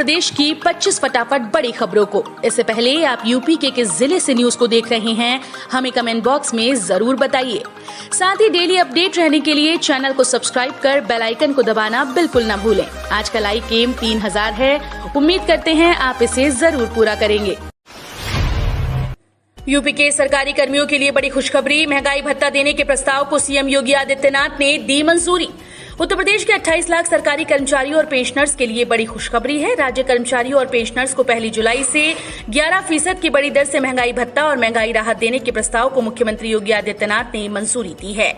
प्रदेश की 25 फटाफट बड़ी खबरों को। इससे पहले आप यूपी के किस जिले से न्यूज को देख रहे हैं, हमें कमेंट बॉक्स में जरूर बताइए। साथ ही डेली अपडेट रहने के लिए चैनल को सब्सक्राइब कर बेल आइकन को दबाना बिल्कुल न भूलें। आज का लाइक एम 3000 है, उम्मीद करते हैं आप इसे जरूर पूरा करेंगे। यूपी के सरकारी कर्मियों के लिए बड़ी खुशखबरी, महंगाई भत्ता देने के प्रस्ताव को सीएम योगी आदित्यनाथ ने दी मंजूरी। उत्तर प्रदेश के 28 लाख सरकारी कर्मचारियों और पेंशनर्स के लिए बड़ी खुशखबरी है। राज्य कर्मचारियों और पेंशनर्स को 1 जुलाई से 11% की बड़ी दर से महंगाई भत्ता और महंगाई राहत देने के प्रस्ताव को मुख्यमंत्री योगी आदित्यनाथ ने मंजूरी दी है।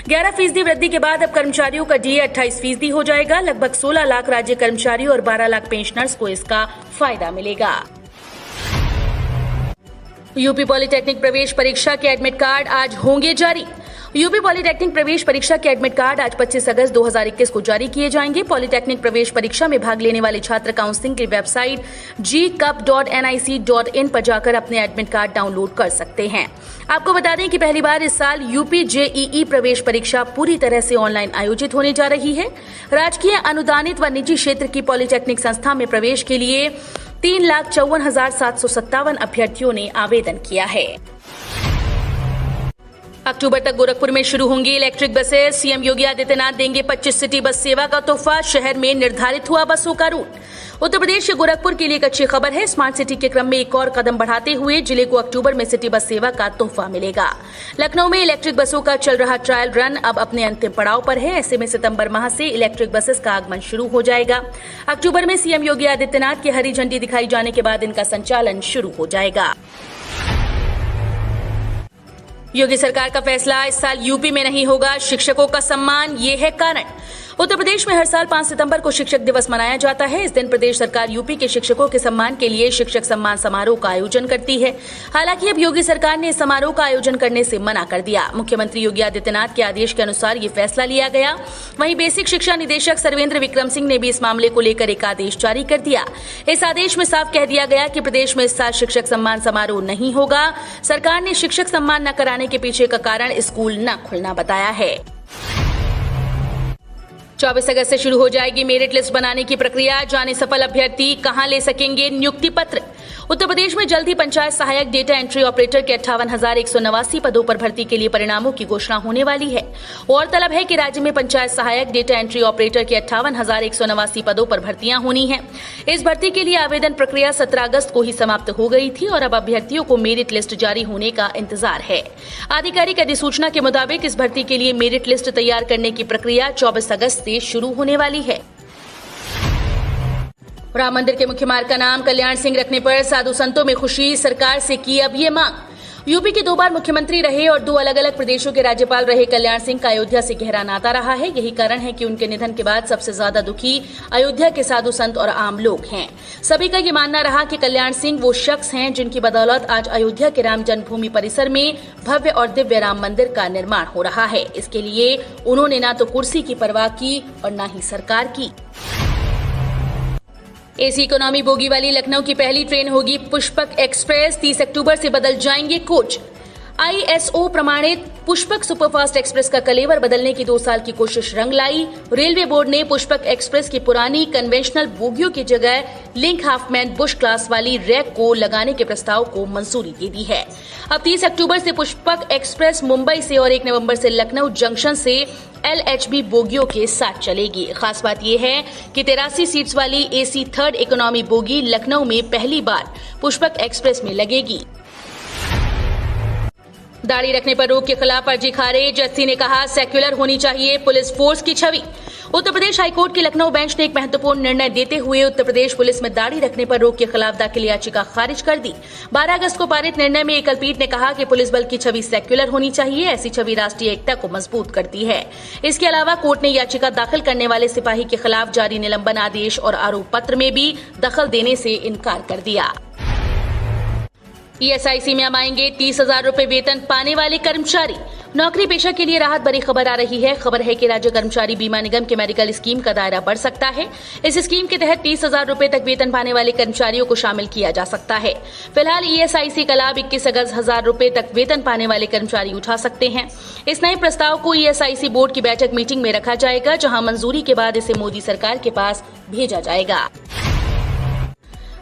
11% वृद्धि के बाद अब कर्मचारियों का डीए 28% हो जाएगा। लगभग 16 लाख राज्य कर्मचारियों और 12 लाख पेंशनर्स को इसका फायदा मिलेगा। यूपी पॉलिटेक्निक प्रवेश परीक्षा के एडमिट कार्ड आज होंगे जारी। यूपी पॉलिटेक्निक प्रवेश परीक्षा के एडमिट कार्ड आज 25 अगस्त 2021 को जारी किए जाएंगे। पॉलिटेक्निक प्रवेश परीक्षा में भाग लेने वाले छात्र काउंसलिंग की वेबसाइट gcup.nic.in पर जाकर अपने एडमिट कार्ड डाउनलोड कर सकते हैं। आपको बता दें कि पहली बार इस साल यूपी जेईई प्रवेश परीक्षा पूरी तरह से ऑनलाइन आयोजित होने जा रही है। राजकीय, अनुदानित व निजी क्षेत्र की पॉलिटेक्निक संस्था में प्रवेश के लिए 3,54,757 अभ्यर्थियों ने आवेदन किया है। अक्टूबर तक गोरखपुर में शुरू होंगी इलेक्ट्रिक बसें। सीएम योगी आदित्यनाथ देंगे 25 सिटी बस सेवा का तोहफा। शहर में निर्धारित हुआ बसों का रूट। उत्तर प्रदेश के गोरखपुर के लिए एक अच्छी खबर है। स्मार्ट सिटी के क्रम में एक और कदम बढ़ाते हुए जिले को अक्टूबर में सिटी बस सेवा का तोहफा मिलेगा। लखनऊ में इलेक्ट्रिक बसों का चल रहा ट्रायल रन अब अपने अंतिम पड़ाव पर है। ऐसे में सितंबर माह से इलेक्ट्रिक बसेस का आगमन शुरू हो जाएगा। अक्टूबर में सीएम योगी आदित्यनाथ की हरी झंडी दिखाई जाने के बाद इनका संचालन शुरू हो जाएगा। योगी सरकार का फैसला, इस साल यूपी में नहीं होगा शिक्षकों का सम्मान, ये है कारण। उत्तर प्रदेश में हर साल 5 सितंबर को शिक्षक दिवस मनाया जाता है। इस दिन प्रदेश सरकार यूपी के शिक्षकों के सम्मान के लिए शिक्षक सम्मान समारोह का आयोजन करती है। हालांकि अब योगी सरकार ने इस समारोह का आयोजन करने से मना कर दिया। मुख्यमंत्री योगी आदित्यनाथ के आदेश के अनुसार ये फैसला लिया गया। वहीं बेसिक शिक्षा निदेशक सर्वेंद्र विक्रम सिंह ने भी इस मामले को लेकर एक आदेश जारी कर दिया। इस आदेश में साफ कह दिया गया कि प्रदेश में इस साल शिक्षक सम्मान समारोह नहीं होगा। सरकार ने शिक्षक सम्मान न कराने के पीछे का कारण स्कूल न खुलना बताया है। 24 अगस्त से शुरू हो जाएगी मेरिट लिस्ट बनाने की प्रक्रिया। जाने सफल अभ्यर्थी कहां ले सकेंगे नियुक्ति पत्र। उत्तर प्रदेश में जल्द ही पंचायत सहायक डेटा एंट्री ऑपरेटर के 58,189 पदों पर भर्ती के लिए परिणामों की घोषणा होने वाली है। गौरतलब है कि राज्य में पंचायत सहायक डेटा एंट्री ऑपरेटर के 58,189 पदों पर भर्तियां होनी है। इस भर्ती के लिए आवेदन प्रक्रिया 17 अगस्त को ही समाप्त हो गई थी और अब अभ्यर्थियों को मेरिट लिस्ट जारी होने का इंतजार है। आधिकारिक अधिसूचना के मुताबिक इस भर्ती के लिए मेरिट लिस्ट तैयार करने की प्रक्रिया 24 अगस्त से शुरू होने वाली है। राम मंदिर के मुख्य मार्ग का नाम कल्याण सिंह रखने पर साधु संतों में खुशी। सरकार से की अब ये मांग। यूपी के 2 बार मुख्यमंत्री रहे और 2 अलग अलग प्रदेशों के राज्यपाल रहे कल्याण सिंह का अयोध्या से गहरा नाता रहा है। यही कारण है कि उनके निधन के बाद सबसे ज्यादा दुखी अयोध्या के साधु संत और आम लोग हैं। सभी का ये मानना रहा कि कल्याण सिंह वो शख्स हैं जिनकी बदौलत आज अयोध्या के राम जन्मभूमि परिसर में भव्य और दिव्य राम मंदिर का निर्माण हो रहा है। इसके लिए उन्होंने न तो कुर्सी की परवाह की और न ही सरकार की। एसी इकोनॉमी बोगी वाली लखनऊ की पहली ट्रेन होगी पुष्पक एक्सप्रेस। 30 अक्टूबर से बदल जाएंगे कोच। आईएसओ प्रमाणित पुष्पक सुपरफास्ट एक्सप्रेस का कलेवर बदलने की 2 साल की कोशिश रंग लाई। रेलवे बोर्ड ने पुष्पक एक्सप्रेस की पुरानी कन्वेंशनल बोगियों की जगह लिंक हाफमैन बुश क्लास वाली रैक को लगाने के प्रस्ताव को मंजूरी दे दी है। अब 30 अक्टूबर से पुष्पक एक्सप्रेस मुंबई से और 1 नवंबर से लखनऊ जंक्शन से LHB बोगियों के साथ चलेगी। खास बात यह है कि 83 सीट्स वाली AC 3rd economy bogie Lucknow में पहली बार पुष्पक एक्सप्रेस में लगेगी। दाढ़ी रखने पर रोक के खिलाफ अर्जी खारिज। एससी ने कहा सेक्युलर होनी चाहिए पुलिस फोर्स की छवि। उत्तर प्रदेश हाईकोर्ट की लखनऊ बेंच ने एक महत्वपूर्ण निर्णय देते हुए उत्तर प्रदेश पुलिस में दाढ़ी रखने पर रोक के खिलाफ दाखिल याचिका खारिज कर दी। 12 अगस्त को पारित निर्णय में एकल पीठ ने कहा कि पुलिस बल की छवि सेक्युलर होनी चाहिए। ऐसी छवि राष्ट्रीय एकता को मजबूत करती है। इसके अलावा कोर्ट ने याचिका दाखिल करने वाले सिपाही के खिलाफ जारी निलंबन आदेश और आरोप पत्र में भी दखल देने से इनकार कर दिया। ईएसआईसी में अब आएंगे 30,000 रुपए वेतन पाने वाले कर्मचारी। नौकरी पेशा के लिए राहत भरी खबर आ रही है। खबर है कि राज्य कर्मचारी बीमा निगम के मेडिकल स्कीम का दायरा बढ़ सकता है। इस स्कीम के तहत 30,000 रुपए तक वेतन पाने वाले कर्मचारियों को शामिल किया जा सकता है। फिलहाल ईएसआईसी का लाभ 21 अगस्त 1,000 रुपए तक वेतन पाने वाले कर्मचारी उठा सकते हैं। इस नए प्रस्ताव को ईएसआईसी बोर्ड की बैठक मीटिंग में रखा जाएगा, जहां मंजूरी के बाद इसे मोदी सरकार के पास भेजा जाएगा।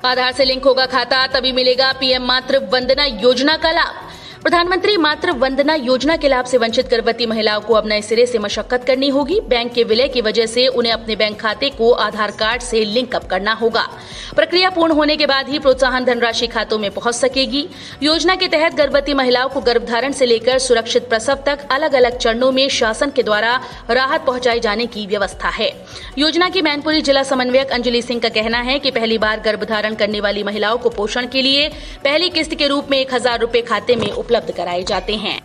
आधार से लिंक होगा खाता, तभी मिलेगा पीएम मातृ वंदना योजना का लाभ। प्रधानमंत्री मातृ वंदना योजना के लाभ से वंचित गर्भवती महिलाओं को अब नए सिरे से मशक्कत करनी होगी। बैंक के विलय की वजह से उन्हें अपने बैंक खाते को आधार कार्ड से लिंक अप करना होगा। प्रक्रिया पूर्ण होने के बाद ही प्रोत्साहन धनराशि खातों में पहुंच सकेगी। योजना के तहत गर्भवती महिलाओं को गर्भधारण से लेकर सुरक्षित प्रसव तक अलग अलग चरणों में शासन के द्वारा राहत पहुंचाए जाने की व्यवस्था है। योजना की मैनपुरी जिला समन्वयक अंजलि सिंह का कहना है कि पहली बार गर्भधारण करने वाली महिलाओं को पोषण के लिए पहली किस्त के रूप में 1000 रुपए खाते में उपलब्ध कराए जाते हैं।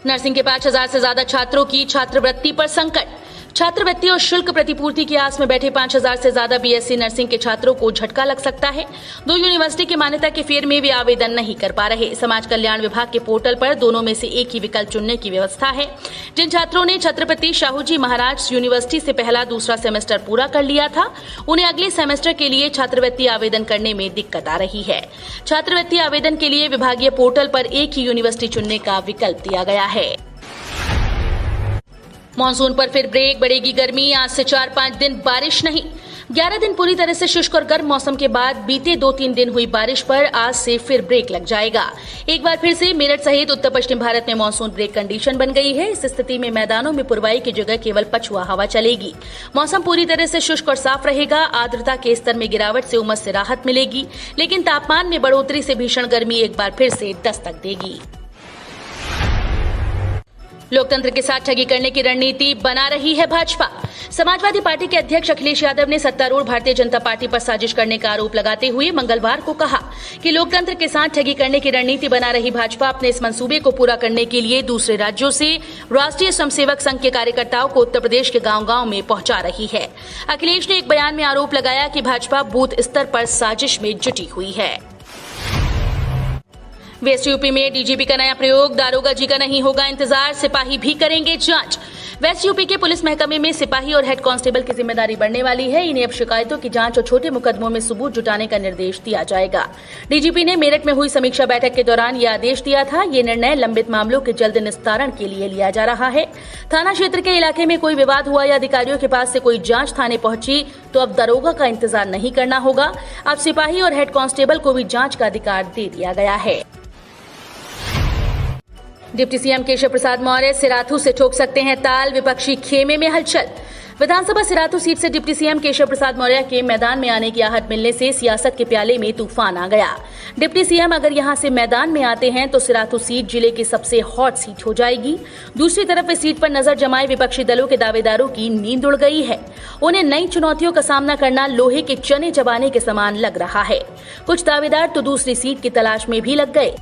नर्सिंग के 5000 से ज्यादा छात्रों की छात्रवृत्ति पर संकट। छात्रवृत्ति और शुल्क प्रतिपूर्ति की आस में बैठे 5000 से ज्यादा बीएससी नर्सिंग के छात्रों को झटका लग सकता है। 2 यूनिवर्सिटी की मान्यता के फेर में वे आवेदन नहीं कर पा रहे। समाज कल्याण विभाग के पोर्टल पर दोनों में से एक ही विकल्प चुनने की व्यवस्था है। जिन छात्रों ने छत्रपति शाहूजी महाराज यूनिवर्सिटी से पहला दूसरा सेमेस्टर पूरा कर लिया था, उन्हें अगले सेमेस्टर के लिए छात्रवृत्ति आवेदन करने में दिक्कत आ रही है। छात्रवृत्ति आवेदन के लिए विभागीय पोर्टल पर एक ही यूनिवर्सिटी चुनने का विकल्प दिया गया है। मॉनसून पर फिर ब्रेक, बढ़ेगी गर्मी। आज से 4-5 दिन बारिश नहीं। 11 दिन पूरी तरह से शुष्क और गर्म मौसम के बाद बीते 2-3 दिन हुई बारिश पर आज से फिर ब्रेक लग जाएगा। एक बार फिर से मेरठ सहित उत्तर पश्चिम भारत में मॉनसून ब्रेक कंडीशन बन गई है। इस स्थिति में मैदानों में पुरवाई की जगह केवल पछुआ हवा चलेगी। मौसम पूरी तरह से शुष्क और साफ रहेगा। आर्द्रता के स्तर में गिरावट से उमस से राहत मिलेगी, लेकिन तापमान में बढ़ोतरी से भीषण गर्मी एक बार फिर से दस्तक देगी। लोकतंत्र के साथ ठगी करने की रणनीति बना रही है भाजपा। समाजवादी पार्टी के अध्यक्ष अखिलेश यादव ने सत्तारूढ़ भारतीय जनता पार्टी पर साजिश करने का आरोप लगाते हुए मंगलवार को कहा कि लोकतंत्र के साथ ठगी करने की रणनीति बना रही भाजपा अपने इस मंसूबे को पूरा करने के लिए दूसरे राज्यों से राष्ट्रीय स्वयंसेवक संघ के कार्यकर्ताओं को उत्तर प्रदेश के गांव-गांव में पहुंचा रही है। अखिलेश ने एक बयान में आरोप लगाया कि भाजपा बूथ स्तर पर साजिश में जुटी हुई है। वेस्ट यूपी में डीजीपी का नया प्रयोग, दारोगा जी का नहीं होगा इंतजार, सिपाही भी करेंगे जांच। वेस्ट यूपी के पुलिस महकमे में सिपाही और हेड कांस्टेबल की जिम्मेदारी बढ़ने वाली है। इन्हें अब शिकायतों की जांच और छोटे मुकदमों में सबूत जुटाने का निर्देश दिया जाएगा। डीजीपी ने मेरठ में हुई समीक्षा बैठक के दौरान यह आदेश दिया था। ये निर्णय लंबित मामलों के जल्द निस्तारण के लिए लिया जा रहा है। थाना क्षेत्र के इलाके में कोई विवाद हुआ या अधिकारियों के पास से कोई जांच थाने पहुंची तो अब दारोगा का इंतजार नहीं करना होगा। अब सिपाही और हेड कांस्टेबल को भी जांच का अधिकार दे दिया गया है। डिप्टी सीएम केशव प्रसाद मौर्य सिराथू से ठोक सकते हैं ताल, विपक्षी खेमे में हलचल। विधानसभा सिराथू सीट से डिप्टी सीएम केशव प्रसाद मौर्य के मैदान में आने की आहट मिलने से सियासत के प्याले में तूफान आ गया। डिप्टी सीएम अगर यहां से मैदान में आते हैं तो सिराथू सीट जिले की सबसे हॉट सीट हो जाएगी। दूसरी तरफ इस सीट पर नजर जमाए विपक्षी दलों के दावेदारों की नींद उड़ गई है। उन्हें नई चुनौतियों का सामना करना लोहे के चने चबाने के समान लग रहा है। कुछ दावेदार तो दूसरी सीट की तलाश में भी लग गए।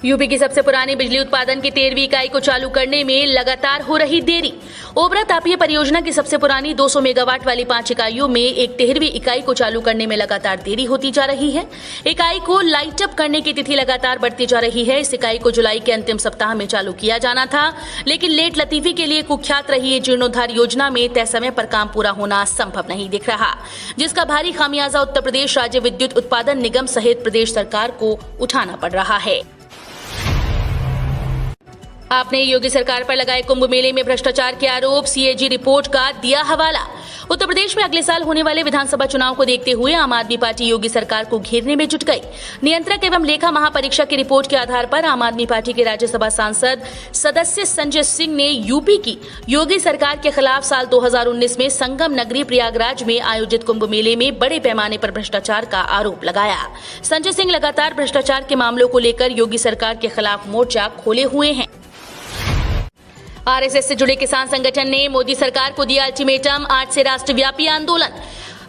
यूपी की सबसे पुरानी बिजली उत्पादन की 13वीं इकाई को चालू करने में लगातार हो रही देरी। ओबरा तापीय परियोजना की सबसे पुरानी 200 मेगावाट वाली 5 इकाइयों में एक 13वीं इकाई को चालू करने में लगातार देरी होती जा रही है। इकाई को लाइट अप करने की तिथि लगातार बढ़ती जा रही है। इस इकाई को जुलाई के अंतिम सप्ताह में चालू किया जाना था, लेकिन लेट लतीफी के लिए कुख्यात रही ये जीर्णोद्धार योजना में तय समय पर काम पूरा होना संभव नहीं दिख रहा, जिसका भारी खामियाजा उत्तर प्रदेश राज्य विद्युत उत्पादन निगम सहित प्रदेश सरकार को उठाना पड़ रहा है। आपने योगी सरकार पर लगाए कुंभ मेले में भ्रष्टाचार के आरोप, सीएजी रिपोर्ट का दिया हवाला। उत्तर प्रदेश में अगले साल होने वाले विधानसभा चुनाव को देखते हुए आम आदमी पार्टी योगी सरकार को घेरने में जुट गई। नियंत्रक एवं लेखा महापरीक्षक की रिपोर्ट के आधार पर आम आदमी पार्टी के राज्यसभा सांसद सदस्य संजय सिंह ने यूपी की योगी सरकार के खिलाफ साल 2019 में संगम नगरी प्रयागराज में आयोजित कुंभ मेले में बड़े पैमाने पर भ्रष्टाचार का आरोप लगाया। संजय सिंह लगातार भ्रष्टाचार के मामलों को लेकर योगी सरकार के खिलाफ मोर्चा खोले हुए हैं। आरएसएस से जुड़े किसान संगठन ने मोदी सरकार को दिया अल्टीमेटम, 8 से राष्ट्रव्यापी आंदोलन।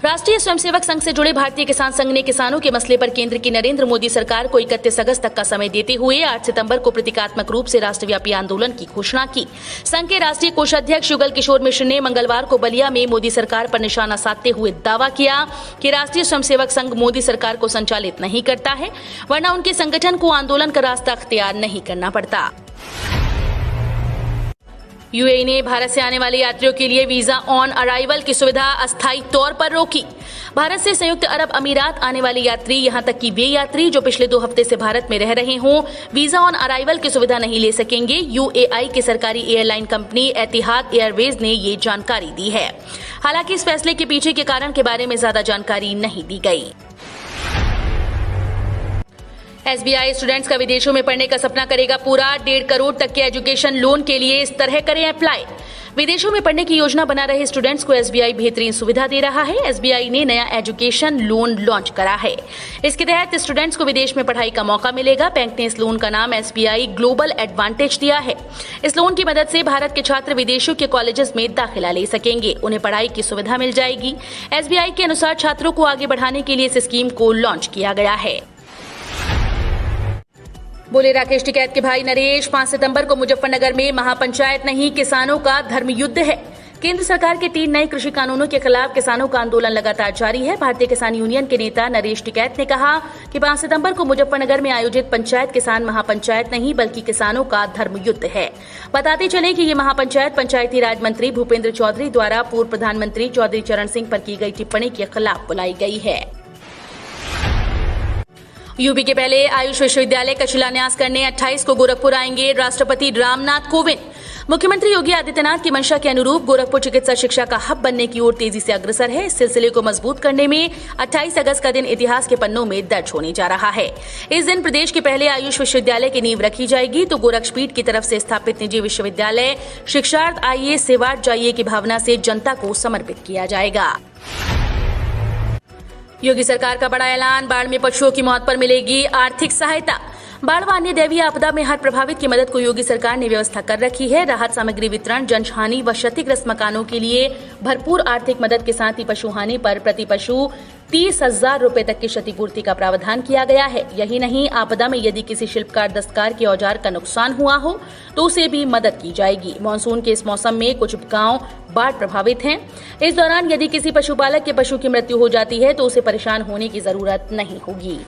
राष्ट्रीय स्वयंसेवक संघ से जुड़े भारतीय किसान संघ ने किसानों के मसले पर केंद्र की नरेंद्र मोदी सरकार को 31 अगस्त तक का समय देते हुए 8 सितंबर को प्रतीकात्मक रूप से राष्ट्रव्यापी आंदोलन की घोषणा की। संघ के राष्ट्रीय कोषाध्यक्ष युगल किशोर मिश्र ने मंगलवार को बलिया में मोदी सरकार पर निशाना साधते हुए दावा किया कि राष्ट्रीय स्वयंसेवक संघ मोदी सरकार को संचालित नहीं करता है, वरना उनके संगठन को आंदोलन का रास्ता अख्तियार नहीं करना पड़ता। यूएई ने भारत से आने वाले यात्रियों के लिए वीजा ऑन अराइवल की सुविधा अस्थायी तौर पर रोकी। भारत से संयुक्त अरब अमीरात आने वाले यात्री, यहां तक कि वे यात्री जो पिछले 2 हफ्ते से भारत में रह रहे हों, वीजा ऑन अराइवल की सुविधा नहीं ले सकेंगे। यूएई की सरकारी एयरलाइन कंपनी एतिहाद एयरवेज ने ये जानकारी दी है। हालांकि इस फैसले के पीछे के कारण के बारे में ज्यादा जानकारी नहीं दी गई। एसबीआई स्टूडेंट्स का विदेशों में पढ़ने का सपना करेगा पूरा। 1.5 करोड़ तक के एजुकेशन लोन के लिए इस तरह करें अप्लाई। विदेशों में पढ़ने की योजना बना रहे स्टूडेंट्स को एसबीआई बेहतरीन सुविधा दे रहा है। एसबीआई ने नया एजुकेशन लोन लॉन्च करा है। इसके तहत स्टूडेंट्स को विदेश में पढ़ाई का मौका मिलेगा। बैंक ने इस लोन का नाम एसबीआई ग्लोबल एडवांटेज दिया है। इस लोन की मदद से भारत के छात्र विदेशों के कॉलेजेस में दाखिला ले सकेंगे। उन्हें पढ़ाई की सुविधा मिल जाएगी। एसबीआई के अनुसार छात्रों को आगे बढ़ाने के लिए इस स्कीम को लॉन्च किया गया है। बोले राकेश टिकैत के भाई नरेश, 5 सितंबर को मुजफ्फरनगर में महापंचायत नहीं, किसानों का धर्म युद्ध है। केंद्र सरकार के 3 नए कृषि कानूनों के खिलाफ किसानों का आंदोलन लगातार जारी है। भारतीय किसान यूनियन के नेता नरेश टिकैत ने कहा कि 5 सितंबर को मुजफ्फरनगर में आयोजित पंचायत किसान महापंचायत नहीं बल्कि किसानों का धर्म युद्ध है। बताते चले कि ये महापंचायत पंचायती राज मंत्री भूपेंद्र चौधरी द्वारा पूर्व प्रधानमंत्री चौधरी चरण सिंह पर की गई टिप्पणी के खिलाफ बुलाई गई है। यूपी के पहले आयुष विश्वविद्यालय का शिलान्यास करने 28 को गोरखपुर आएंगे राष्ट्रपति रामनाथ कोविंद। मुख्यमंत्री योगी आदित्यनाथ की मंशा के अनुरूप गोरखपुर चिकित्सा शिक्षा का हब बनने की ओर तेजी से अग्रसर है। इस सिलसिले को मजबूत करने में 28 अगस्त का दिन इतिहास के पन्नों में दर्ज होने जा रहा है। इस दिन प्रदेश के पहले आयुष विश्वविद्यालय की नींव रखी जाएगी तो गोरक्षपीठ की तरफ से स्थापित निजी विश्वविद्यालय शिक्षार्थ आइए सेवार्थ जाइए की भावना से जनता को समर्पित किया जाएगा। योगी सरकार का बड़ा ऐलान, बाढ़ में पशुओं की मौत पर मिलेगी आर्थिक सहायता। बाढ़ व अन्य दैवीय आपदा में हर प्रभावित की मदद को योगी सरकार ने व्यवस्था कर रखी है। राहत सामग्री वितरण, जनहानि व क्षतिग्रस्त मकानों के लिए भरपूर आर्थिक मदद के साथ ही पशुहानि पर प्रति पशु 30,000 रुपए तक की क्षतिपूर्ति का प्रावधान किया गया है। यही नहीं, आपदा में यदि किसी शिल्पकार दस्तकार के औजार का नुकसान हुआ हो तो उसे भी मदद की जाएगी। मानसून के इस मौसम में कुछ गांव बाढ़ प्रभावित हैं। इस दौरान यदि किसी पशुपालक के पशु की मृत्यु हो जाती है तो उसे परेशान होने की जरूरत नहीं होगी।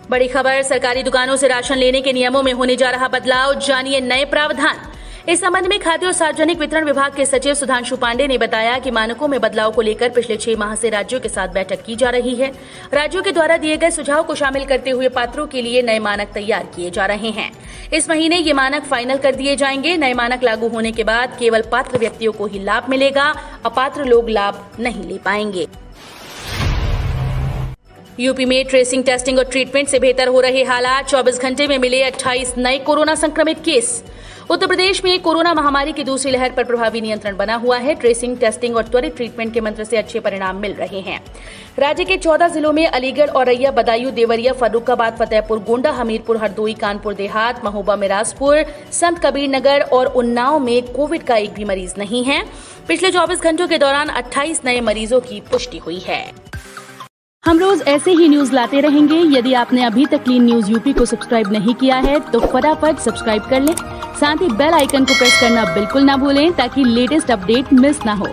बड़ी खबर, सरकारी दुकानों से राशन लेने के नियमों में होने जा रहा बदलाव, जानिए नए प्रावधान। इस संबंध में खाद्य और सार्वजनिक वितरण विभाग के सचिव सुधांशु पांडे ने बताया कि मानकों में बदलाव को लेकर पिछले 6 माह से राज्यों के साथ बैठक की जा रही है। राज्यों के द्वारा दिए गए सुझाव को शामिल करते हुए पात्रों के लिए नए मानक तैयार किए जा रहे हैं। इस महीने ये मानक फाइनल कर दिए जाएंगे। नए मानक लागू होने के बाद केवल पात्र व्यक्तियों को ही लाभ मिलेगा, अपात्र लोग लाभ नहीं ले पाएंगे। यूपी में ट्रेसिंग, टेस्टिंग और ट्रीटमेंट से बेहतर हो रहे हालात। 24 घंटे में मिले 28 नए कोरोना संक्रमित केस। उत्तर प्रदेश में कोरोना महामारी की दूसरी लहर पर प्रभावी नियंत्रण बना हुआ है। ट्रेसिंग, टेस्टिंग और त्वरित ट्रीटमेंट के मंत्र से अच्छे परिणाम मिल रहे हैं। राज्य के 14 जिलों में अलीगढ़, औरैया, बदायूं, देवरिया, फर्रुखाबाद, फतेहपुर, गोंडा, हमीरपुर, हरदोई, कानपुर देहात, महोबा, मिराजपुर, संत कबीर नगर और उन्नाव में कोविड का एक भी मरीज नहीं है। पिछले 24 घंटों के दौरान 28 नए मरीजों की पुष्टि हुई है। हम रोज ऐसे ही न्यूज लाते रहेंगे। यदि आपने अभी तक क्लीन न्यूज यूपी को सब्सक्राइब नहीं किया है तो फटाफट सब्सक्राइब कर लें। साथ ही बेल आइकन को प्रेस करना बिल्कुल ना भूलें ताकि लेटेस्ट अपडेट मिस ना हो।